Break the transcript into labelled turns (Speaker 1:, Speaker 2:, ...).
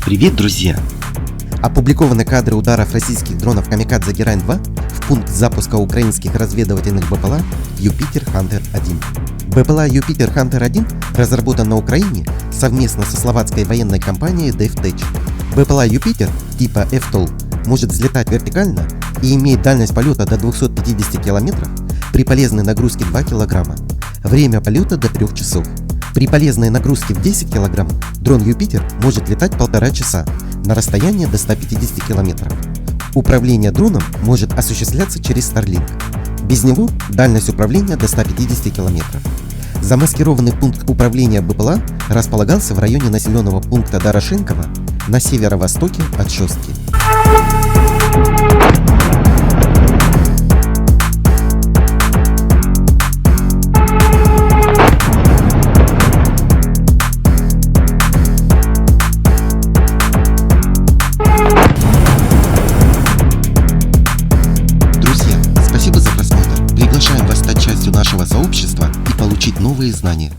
Speaker 1: Привет, друзья!
Speaker 2: Опубликованы кадры ударов российских дронов «Камикадзе Герань-2» в пункт запуска украинских разведывательных БПЛА «Юпитер-Хантер-1». БПЛА «Юпитер-Хантер-1» разработан на Украине совместно со словацкой военной компанией DevTech. БПЛА «Юпитер» типа FTOL может взлетать вертикально и имеет дальность полета до 250 км при полезной нагрузке 2 кг. Время полета до 3 часов. При полезной нагрузке в 10 кг дрон «Юпитер» может летать 1,5 часа на расстояние до 150 км. Управление дроном может осуществляться через Starlink. Без него дальность управления до 150 км. Замаскированный пункт управления БПЛА располагался в районе населенного пункта Дорошенково на северо-востоке от Шостки. Спасибо за просмотр. Приглашаем вас стать частью нашего сообщества и получить новые знания.